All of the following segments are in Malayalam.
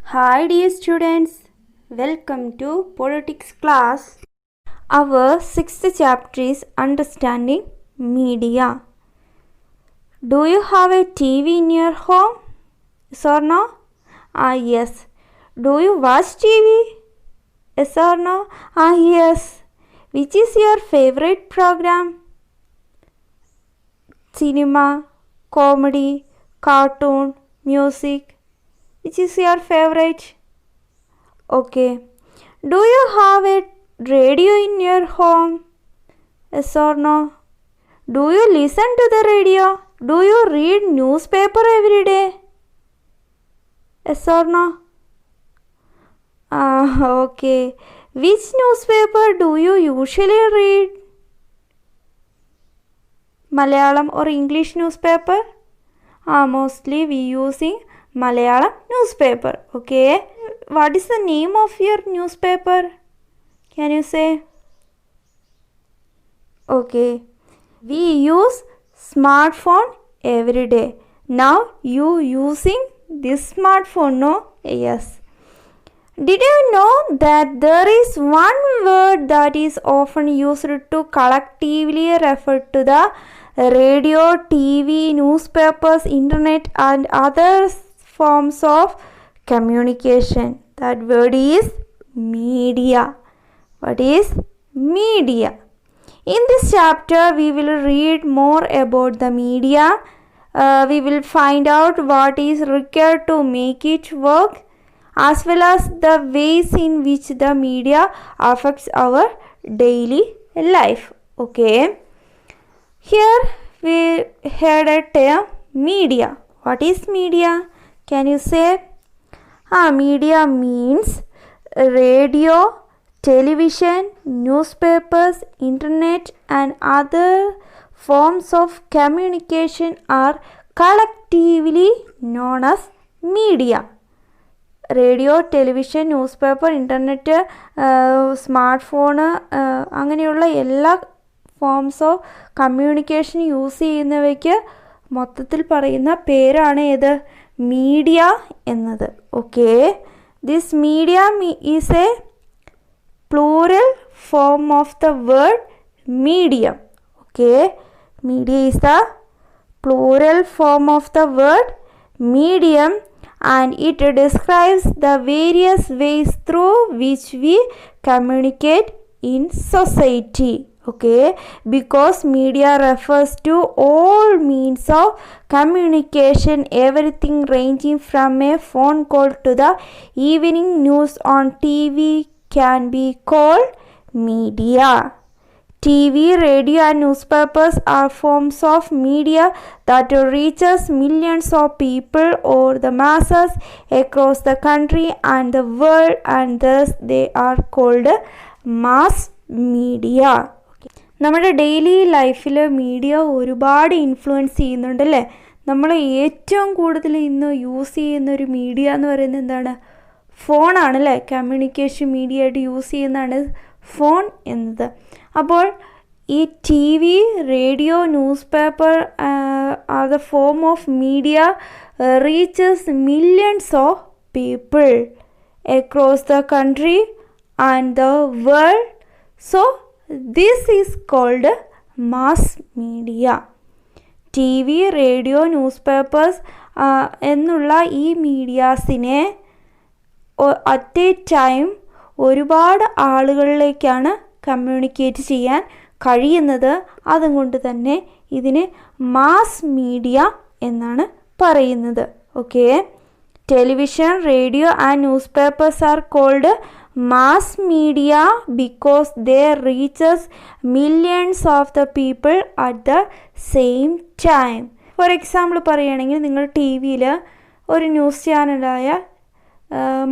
Hi dear students, welcome to politics class. Our sixth chapter is understanding media. Do you have a TV in your home? Yes or no? Yes. Do you watch TV? Yes or no? Yes. Which is your favorite program? Cinema, comedy, cartoon, music. Which is your favorite? Okay. Do you have a radio in your home? Yes or no? Do you listen to the radio? Do you read newspaper every day? Yes or no? Okay. Which newspaper do you usually read? Malayalam or English newspaper? Mostly we using Malayalam newspaper. Okay. What is the name of your newspaper? Can you say? Okay. We use smartphone every day. Now you using this smartphone, no? Yes. Did you know that there is one word that is often used to collectively refer to the radio, TV, newspapers, internet and other forms of communication? That word is media. What is media? In this chapter, we will read more about the media. We will find out what is required to make it work, as well as the ways in which the media affects our daily life. Okay. Here we had a term media. What is media? Can you say? Media means radio, television, newspapers, internet and other forms of communication are collectively known as media. Radio, television, news paper, internet, smart phone അങ്ങനെയുള്ള എല്ലാ ഫോംസ് ഓഫ് കമ്മ്യൂണിക്കേഷൻ യൂസ് ചെയ്യുന്നവയ്ക്ക് മൊത്തത്തിൽ പറയുന്ന പേരാണ് ഏത്? മീഡിയ എന്നത്. Okay. This media is A plural form of the word medium. Okay. Media is the plural form of the word medium and it describes the various ways through which we communicate in society. Okay, because media refers to all means of communication, everything ranging from a phone call to the evening news on TV can be called media. TV, radio and newspapers are forms of media that reaches millions of people or the masses across the country and the world, and thus they are called mass media. നമ്മുടെ ഡെയിലി ലൈഫിൽ മീഡിയ ഒരുപാട് ഇൻഫ്ലുവൻസ് ചെയ്യുന്നുണ്ടല്ലേ. നമ്മൾ ഏറ്റവും കൂടുതൽ ഇന്ന് യൂസ് ചെയ്യുന്നൊരു മീഡിയ എന്ന് പറയുന്നത് എന്താണ്? ഫോണാണല്ലേ. കമ്മ്യൂണിക്കേഷൻ മീഡിയ ആയിട്ട് യൂസ് ചെയ്യുന്നതാണ് ഫോൺ എന്നത്. അപ്പോൾ ഈ TV, radio, newspaper are the form of media reaches millions of people across the country and the world. So this is called mass media. TV, radio, newspapers എന്നുള്ള ഈ മീഡിയാസിനെ അറ്റ് എ ടൈം ഒരുപാട് ആളുകളിലേക്കാണ് കമ്മ്യൂണിക്കേറ്റ് ചെയ്യാൻ കഴിയുന്നത്. അതുകൊണ്ട് തന്നെ ഇതിന് മാസ് മീഡിയ എന്നാണ് പറയുന്നത്. Okay. Television, radio and newspapers are called mass media because they reaches millions of the people at the same time. For example പറയുകയാണെങ്കിൽ നിങ്ങൾ ടി വിയിൽ ഒരു ന്യൂസ് ചാനലായ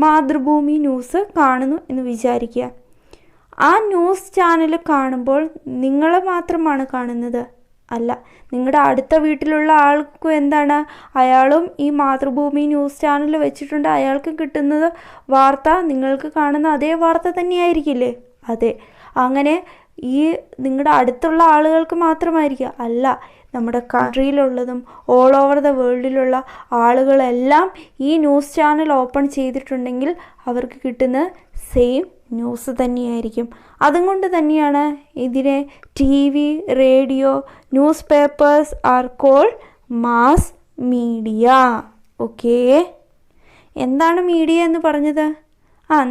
മാതൃഭൂമി ന്യൂസ് കാണുന്നു എന്ന് വിചാരിക്കുക. ആ ന്യൂസ് ചാനൽ കാണുമ്പോൾ നിങ്ങൾ മാത്രമാണ് കാണുന്നത്? അല്ല, നിങ്ങളുടെ അടുത്ത വീട്ടിലുള്ള ആൾക്കും എന്താണ്? അയാളും ഈ മാതൃഭൂമി ന്യൂസ് ചാനൽ വെച്ചിട്ടുണ്ട്. അയാൾക്ക് കിട്ടുന്നത് വാർത്ത നിങ്ങൾക്ക് കാണുന്ന അതേ വാർത്ത തന്നെയായിരിക്കില്ലേ? അതെ. അങ്ങനെ ഈ നിങ്ങളുടെ അടുത്തുള്ള ആളുകൾക്ക് മാത്രമായിരിക്കുക, അല്ല, നമ്മുടെ കൺട്രിയിലുള്ളതും ഓൾ ഓവർ ദ വേൾഡിലുള്ള ആളുകളെല്ലാം ഈ ന്യൂസ് ചാനൽ ഓപ്പൺ ചെയ്തിട്ടുണ്ടെങ്കിൽ അവർക്ക് കിട്ടുന്ന സെയിം ന്യൂസ് തന്നെയായിരിക്കും. അതുകൊണ്ട് തന്നെയാണ് ഇതിനെ TV, radio, newspapers are called mass media. Okay, എന്താണ് മീഡിയ എന്ന് പറഞ്ഞത്?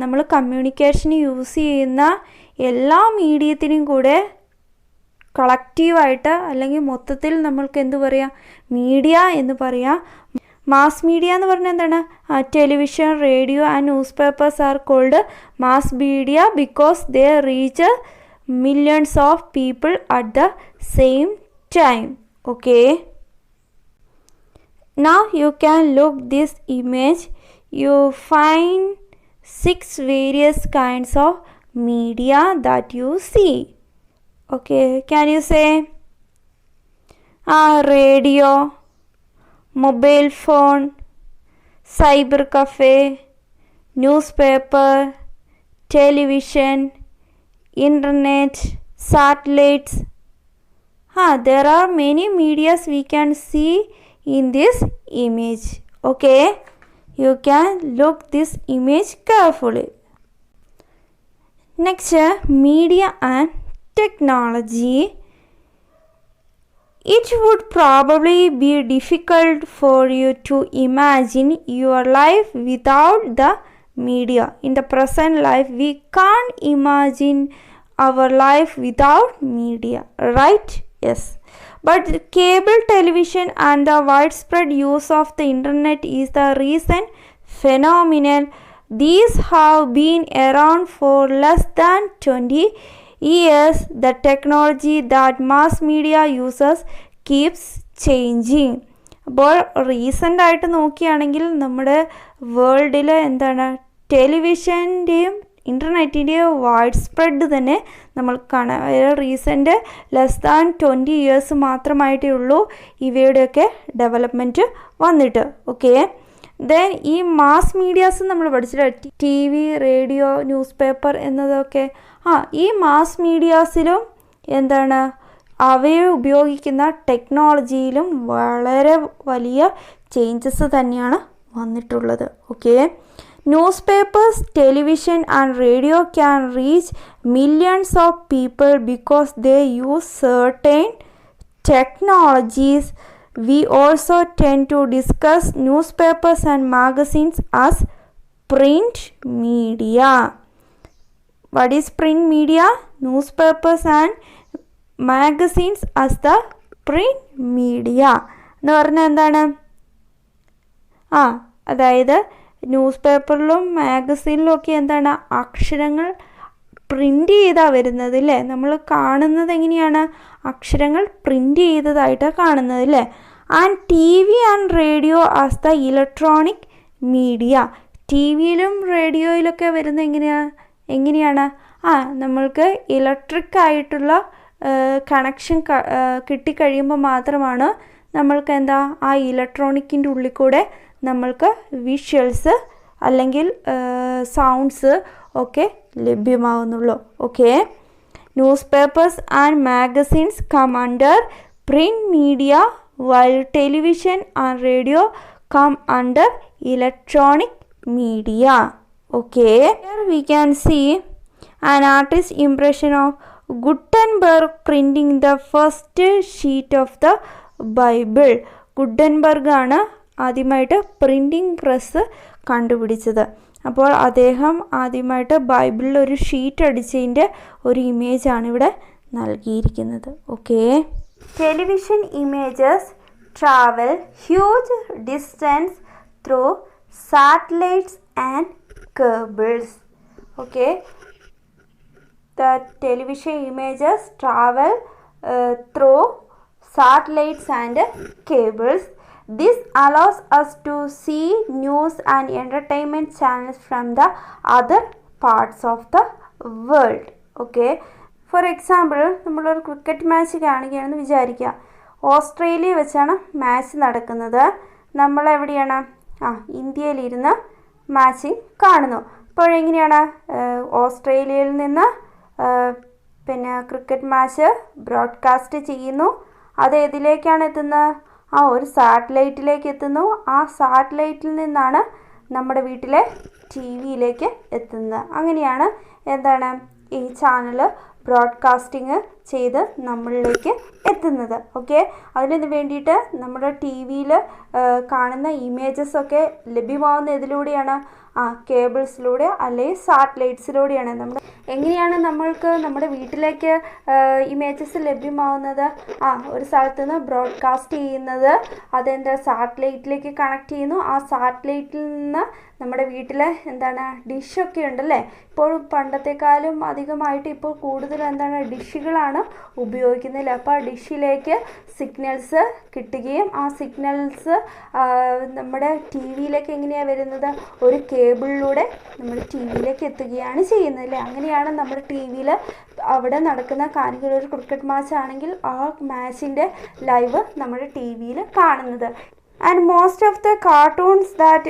നമ്മൾ കമ്മ്യൂണിക്കേഷന് യൂസ് ചെയ്യുന്ന എല്ലാ മീഡിയത്തിനും കൂടെ കളക്റ്റീവായിട്ട് അല്ലെങ്കിൽ മൊത്തത്തിൽ നമ്മൾക്ക് എന്ത് പറയാം? മീഡിയ എന്ന് പറയാം. മാസ് മീഡിയ എന്ന് പറഞ്ഞാൽ എന്താണ്? Television, radio and newspapers are called mass media because they reach millions of people at the same time. Okay, now you can look this image. You find 6 various kinds of media that you see. Okay, can you say radio, mobile phone, cyber cafe, newspaper, television, internet, satellites. There are many medias we can see in this image. Okay, you can look this image carefully. Next, media and technology. It would probably be difficult for you to imagine your life without the media. In the present life, we can't imagine our life without media, right? Yes. But cable television and the widespread use of the internet is the recent phenomenon. These have been around for less than 20 years. The technology that mass media uses keeps changing. അപ്പോൾ റീസെൻ്റ് ആയിട്ട് നോക്കുകയാണെങ്കിൽ നമ്മുടെ വേൾഡിൽ എന്താണ്, ടെലിവിഷൻ്റെയും ഇൻ്റർനെറ്റിൻ്റെയും വൈഡ് സ്പ്രെഡ് തന്നെ നമ്മൾ കാണാം. റീസെൻ്റ് ലെസ് ദാൻ 20 ഇയേഴ്സ് മാത്രമായിട്ടേ ഉള്ളൂ ഇവയുടെയൊക്കെ ഡെവലപ്മെൻറ്റ് വന്നിട്ട്. ഓക്കെ, ദെൻ ഈ മാസ് മീഡിയാസ് നമ്മൾ പഠിച്ചിട്ട് TV, റേഡിയോ, ന്യൂസ് പേപ്പർ എന്നതൊക്കെ. ഈ മാസ് മീഡിയാസിലും എന്താണ്, അവയെ ഉപയോഗിക്കുന്ന ടെക്നോളജിയിലും വളരെ വലിയ ചേഞ്ചസ് തന്നെയാണ് വന്നിട്ടുള്ളത്. Okay, news papers, television and radio can reach millions of people because they use certain technologies. We also tend to discuss newspapers and magazines as print media. What is print media? Newspapers and magazines as the print media എന്ന് പറഞ്ഞാൽ എന്താണ്? അതായത് ന്യൂസ് പേപ്പറിലും മാഗസീനിലും ഒക്കെ എന്താണ്, അക്ഷരങ്ങൾ പ്രിൻ്റ് ചെയ്താണ് വരുന്നത് അല്ലേ? നമ്മൾ കാണുന്നത് എങ്ങനെയാണ്? അക്ഷരങ്ങൾ പ്രിൻ്റ് ചെയ്തതായിട്ടാണ് കാണുന്നത് അല്ലേ? And TV and radio as the electronic media. TVയിലും റേഡിയോയിലൊക്കെ വരുന്ന എങ്ങനെയാണ്? നമ്മൾക്ക് ഇലക്ട്രിക് ആയിട്ടുള്ള കണക്ഷൻ കിട്ടിക്കഴിയുമ്പോൾ മാത്രമാണ് നമ്മൾക്ക് എന്താ, ആ ഇലക്ട്രോണിക്കിൻ്റെ ഉള്ളിൽ കൂടെ നമ്മൾക്ക് വിഷ്വൽസ് അല്ലെങ്കിൽ സൗണ്ട്സ് ഒക്കെ ലഭ്യമാവുന്നുള്ളൂ. Okay, newspapers and magazines come under print media while television and radio come under electronic media. Okay, here we can see an artist's impression of Gutenberg printing the first sheet of the Bible. Gutenberg ആണ് ആദ്യമായിട്ട് പ്രിൻറ്റിംഗ് പ്രസ് കണ്ടുപിടിച്ചത്. അപ്പോൾ അദ്ദേഹം ആദ്യമായിട്ട് ബൈബിളിൽ ഒരു ഷീറ്റ് അടിച്ചതിൻ്റെ ഒരു ഇമേജാണ് ഇവിടെ നൽകിയിരിക്കുന്നത്. Okay, television images travel huge distance through satellites and cables. Okay, the television images travel through satellites and cables. This allows us to see news and entertainment channels from the other parts of the world. Okay, for example, നമ്മളൊരു ക്രിക്കറ്റ് മാച്ച് കാണുകയാണെന്ന് വിചാരിക്കുക. ഓസ്ട്രേലിയ വെച്ചാണ് മാച്ച് നടക്കുന്നത്. നമ്മളെവിടെയാണ്? ഇന്ത്യയിലിരുന്ന് മാച്ച് കാണുന്നു. അപ്പോൾ എങ്ങനെയാണ്? ഓസ്ട്രേലിയയിൽ നിന്ന് പിന്നെ ക്രിക്കറ്റ് മാച്ച് ബ്രോഡ്കാസ്റ്റ് ചെയ്യുന്നു. അത് ഏതിലേക്കാണ് എത്തുന്നത്? ഒരു സാറ്റലൈറ്റിലേക്ക് എത്തുന്നു. ആ സാറ്റലൈറ്റിൽ നിന്നാണ് നമ്മുടെ വീട്ടിലെ ടി വിയിലേക്ക് എത്തുന്നത്. അങ്ങനെയാണ് എന്താണ് ഈ ചാനൽ ബ്രോഡ്കാസ്റ്റിംഗ് ചെയ്ത് നമ്മളിലേക്ക് എത്തുന്നത്. ഓക്കെ, അതിന് വേണ്ടിയിട്ട് നമ്മുടെ ടി വിയിൽ കാണുന്ന ഇമേജസൊക്കെ ലഭ്യമാവുന്ന ഇതിലൂടെയാണ് കേബിൾസിലൂടെ അല്ലെങ്കിൽ സാറ്റലൈറ്റ്സിലൂടെയാണ്. എങ്ങനെയാണ് നമ്മൾക്ക് നമ്മുടെ വീട്ടിലേക്ക് ഇമേജസ് ലഭ്യമാവുന്നത്? ഒരു സ്ഥലത്ത് നിന്ന് ബ്രോഡ്കാസ്റ്റ് ചെയ്യുന്നത് അതെന്താ സാറ്റലൈറ്റിലേക്ക് കണക്ട് ചെയ്യുന്നു. ആ സാറ്റലൈറ്റിൽ നിന്ന് നമ്മുടെ വീട്ടിൽ എന്താണ് ഡിഷൊക്കെ ഉണ്ടല്ലേ. ഇപ്പോൾ പണ്ടത്തെക്കാളും അധികമായിട്ട് ഇപ്പോൾ കൂടുതൽ എന്താണ് ഡിഷുകളാണ് ഉപയോഗിക്കുന്നത്. അപ്പോൾ ആ ഡിഷിലേക്ക് സിഗ്നൽസ് കിട്ടുകയും ആ സിഗ്നൽസ് നമ്മുടെ ടി വിയിലേക്ക് എങ്ങനെയാണ് വരുന്നത്? ഒരു കേബിളിലൂടെ നമ്മുടെ ടി വിയിലേക്ക് എത്തുകയാണ് ചെയ്യുന്നത് അല്ലേ. അങ്ങനെയാണ് നമ്മുടെ ടി വിയിൽ അവിടെ നടക്കുന്ന കാര്യങ്ങൾ. ഒരു ക്രിക്കറ്റ് മാച്ച് ആണെങ്കിൽ ആ മാച്ചിൻ്റെ ലൈവ് നമ്മുടെ ടി വിയിൽ കാണുന്നത്. And most of the cartoons that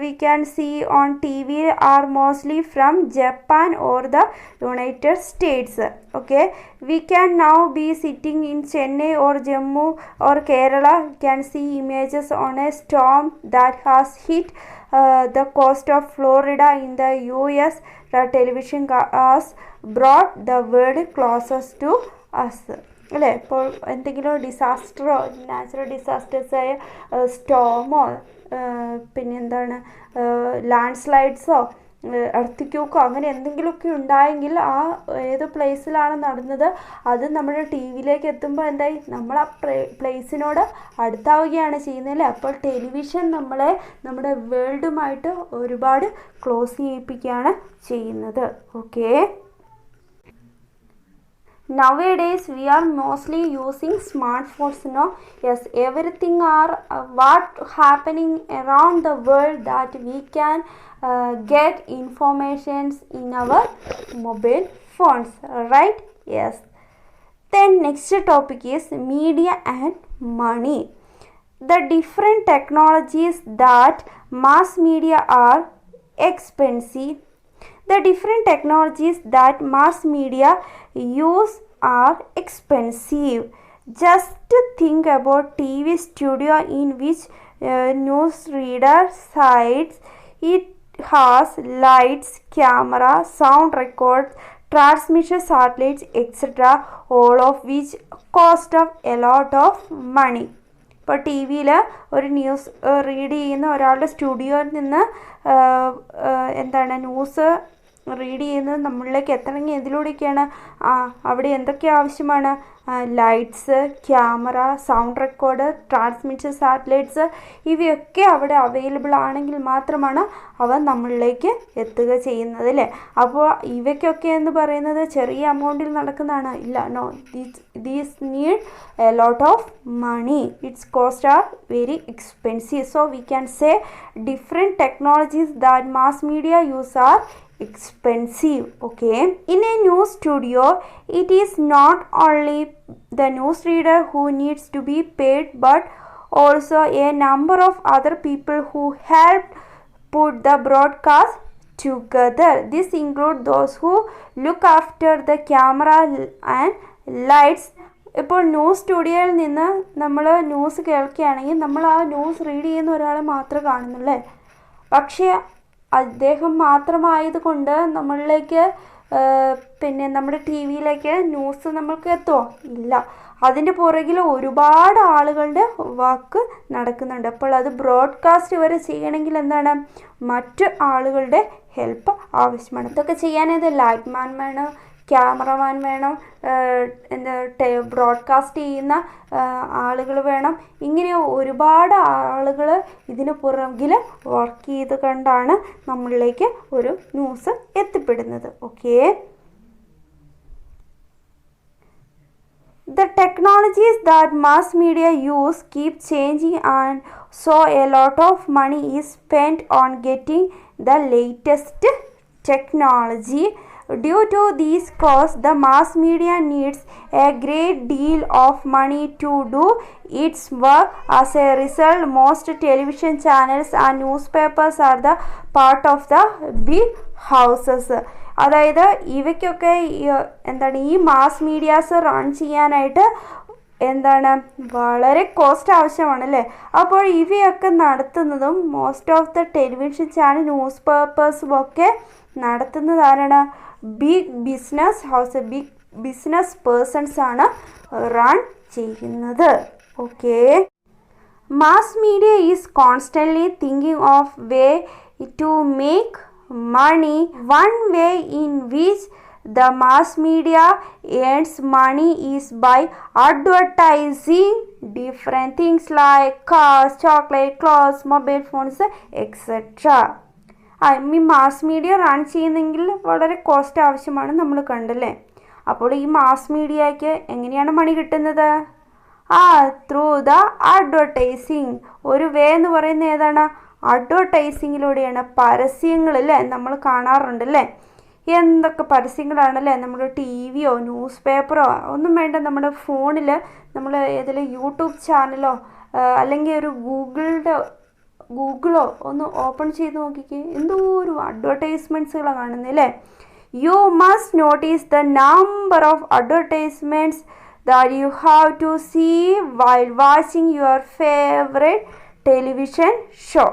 we can see on TV are mostly from Japan or the United States. Okay, we can now be sitting in Chennai or Jammu or Kerala. We can see images on a storm that has hit the coast of Florida in the US. The television has brought the world closest to us. അല്ലേ. ഇപ്പോൾ എന്തെങ്കിലും ഡിസാസ്റ്ററോ നാച്ചുറൽ ഡിസാസ്റ്റേഴ്സായ സ്റ്റോമോ പിന്നെന്താണ് ലാൻഡ് സ്ലൈഡ്സോ എർത്തിക്യൂക്കോ അങ്ങനെ എന്തെങ്കിലുമൊക്കെ ഉണ്ടായെങ്കിൽ ആ ഏത് പ്ലേസിലാണ് നടന്നത് അത് നമ്മുടെ ടി വിയിലേക്ക് എത്തുമ്പോൾ എന്തായി നമ്മൾ ആ പ്ലേസിനോട് അടുത്താവുകയാണ് ചെയ്യുന്നത്. അപ്പോൾ ടെലിവിഷൻ നമ്മളെ നമ്മുടെ വേൾഡുമായിട്ട് ഒരുപാട് ക്ലോസ് ചെയ്യിപ്പിക്കുകയാണ് ചെയ്യുന്നത്. Okay, nowadays we are mostly using smartphones. Yes, everything are what happening around the world that we can get informations in our mobile phones, right? Yes. Then next topic is media and money. The different technologies that mass media are expensive. The different technologies that mass media use are expensive. Just think about TV studio in which newsreader sites. It has lights, camera, sound records, transmission satellites, etc. all of which cost of a lot of money. ഇപ്പോൾ ടി വിയിൽ ഒരു ന്യൂസ് റീഡ് ചെയ്യുന്ന ഒരാളുടെ സ്റ്റുഡിയോയിൽ നിന്ന് എന്താണ് ന്യൂസ് റീഡ് ചെയ്യുന്നത് നമ്മളിലേക്ക് എത്തണമെങ്കിൽ എന്തിലൂടെയൊക്കെയാണ്? അവിടെ എന്തൊക്കെ ആവശ്യമാണ്? Lights, camera, sound record, transmission satellites ഇവയൊക്കെ അവിടെ അവൈലബിൾ ആണെങ്കിൽ മാത്രമാണ് അവ നമ്മളിലേക്ക് എത്തുക ചെയ്യുന്നത് അല്ലേ. അപ്പോൾ ഇവയ്ക്കൊക്കെ എന്ന് പറയുന്നത് ചെറിയ എമൗണ്ടിൽ നടക്കുന്നതാണ് ഇല്ല. No, these need a lot of money. Its cost are very expensive. So we can say different technologies that mass media use are expensive. Okay, in a news studio it is not only the newsreader who needs to be paid but also a number of other people who helped put the broadcast together. This include those who look after the camera and lights. ഇപ്പോൾ ന്യൂസ് സ്റ്റുഡിയോയിൽ നിന്ന് നമ്മൾ ന്യൂസ് കേൾക്കുകയാണെങ്കിൽ നമ്മൾ ആ ന്യൂസ് റീഡ് ചെയ്യുന്ന ഒരാളെ മാത്രമേ കാണുന്നുള്ളേ. പക്ഷേ അദ്ദേഹം മാത്രമായതുകൊണ്ട് നമ്മളിലേക്ക് പിന്നെ നമ്മുടെ ടി വിയിലേക്ക് ന്യൂസ് നമ്മൾക്ക് എത്തുമോ? ഇല്ല. അതിൻ്റെ പുറകിൽ ഒരുപാട് ആളുകളുടെ വർക്ക് നടക്കുന്നുണ്ട്. അപ്പോൾ അത് ബ്രോഡ്കാസ്റ്റ് വരെ ചെയ്യണമെങ്കിൽ എന്താണ് മറ്റ് ആളുകളുടെ ഹെൽപ്പ് ആവശ്യമാണ്. ഇതൊക്കെ ചെയ്യാനത് ലൈറ്റ്മാൻ വേണം, ക്യാമറമാൻ വേണം, ബ്രോഡ്കാസ്റ്റ് ചെയ്യുന്ന ആളുകൾ വേണം. ഇങ്ങനെ ഒരുപാട് ആളുകൾ ഇതിന് പുറകിൽ വർക്ക് ചെയ്ത് കണ്ടാണ് നമ്മളിലേക്ക് ഒരു ന്യൂസ് എത്തിപ്പെടുന്നത്. Okay, the technologies that mass media use keep changing and so a lot of money is spent on getting the latest technology. Due to these costs, the mass media needs a great deal of money to do its work. As a result, most television channels and newspapers are the part of the big houses. അതായത് ഇവയ്ക്കൊക്കെ എന്താണ് ഈ മാസ് മീഡിയാസ് റൺ ചെയ്യാനായിട്ട് എന്താണ് വളരെ കോസ്റ്റ് ആവശ്യമാണ് അല്ലേ. അപ്പോൾ ഇവയൊക്കെ നടത്തുന്നതും most of the television channel news പേപ്പേഴ്സും ഒക്കെ നടത്തുന്നത് ആരാണ്? Big business house, big business persons ആണ് റൺ ചെയ്യുന്നത്. Okay. Mass media is constantly thinking of way to make money. One way in which the mass media earns money is by advertising different things like cars, chocolate, clothes, mobile phones, etc. ഈ മാസ് മീഡിയ റൺ ചെയ്യുന്നെങ്കിൽ വളരെ കോസ്റ്റ് ആവശ്യമാണ്, നമ്മൾ കണ്ടല്ലേ. അപ്പോൾ ഈ മാസ് മീഡിയയ്ക്ക് എങ്ങനെയാണ് മണി കിട്ടുന്നത്? Through the advertising. ഒരു വേ എന്ന് പറയുന്നത് ഏതാണ്? അഡ്വർടൈസിങ്ങിലൂടെയാണ്. പരസ്യങ്ങളല്ലേ നമ്മൾ കാണാറുണ്ടല്ലേ. എന്തൊക്കെ പരസ്യങ്ങളാണല്ലേ. നമ്മുടെ ടി വിയോ ന്യൂസ് പേപ്പറോ ഒന്നും വേണ്ട, നമ്മുടെ ഫോണിൽ നമ്മൾ ഏതെങ്കിലും യൂട്യൂബ് ചാനലോ അല്ലെങ്കിൽ ഒരു ഗൂഗിളോ ഒന്ന് ഓപ്പൺ ചെയ്ത് നോക്കിക്കേ, എന്തോരം അഡ്വർടൈസ്മെൻറ്റ്സുകളാണ് കാണുന്നത് അല്ലേ. You must notice the number of advertisements that you have to see while watching your favorite television show.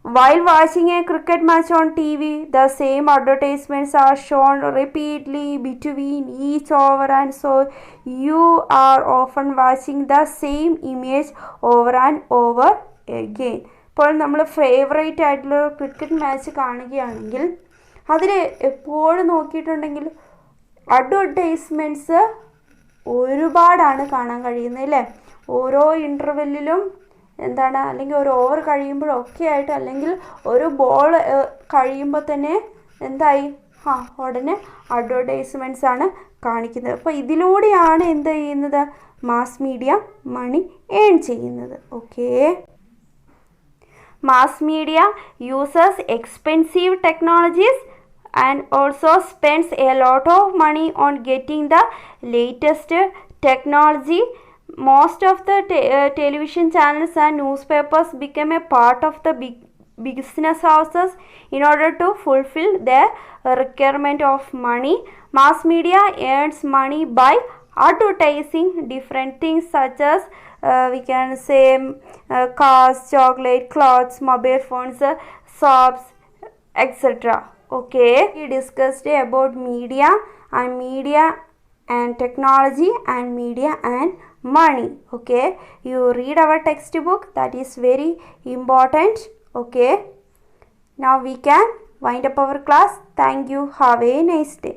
While watching a cricket match on TV, the same advertisements are shown repeatedly between each over, and so you are often watching the same image over and over again. ഇപ്പോൾ നമ്മൾ ഫേവറേറ്റ് ആയിട്ടുള്ള ക്രിക്കറ്റ് മാച്ച് കാണുകയാണെങ്കിൽ അതിൽ എപ്പോഴും നോക്കിയിട്ടുണ്ടെങ്കിൽ അഡ്വർടൈസ്മെൻറ്റ്സ് ഒരുപാടാണ് കാണാൻ കഴിയുന്നത് അല്ലേ. ഓരോ ഇൻ്റർവെല്ലിലും എന്താണ്, അല്ലെങ്കിൽ ഒരു ഓവർ കഴിയുമ്പോഴൊക്കെ ആയിട്ട്, അല്ലെങ്കിൽ ഒരു ബോൾ കഴിയുമ്പോൾ തന്നെ എന്തായി ഉടനെ അഡ്വർടൈസ്മെൻറ്റ്സ് ആണ് കാണിക്കുന്നത്. അപ്പോൾ ഇതിലൂടെയാണ് എന്ത് ചെയ്യുന്നത്? മാസ് മീഡിയ മണി ഏൺ ചെയ്യുന്നത്. Okay. Mass media uses expensive technologies and also spends a lot of money on getting the latest technology. Most of the television channels and newspapers become a part of the big business houses in order to fulfill their requirement of money. Mass media earns money by advertising different things such as we can say cars, chocolate, clothes, mobile phones, soaps, etc. Okay, we discussed about media and technology and media and money. Okay, you read our textbook, that is very important. Okay, now we can wind up our class. Thank you. Have a nice day.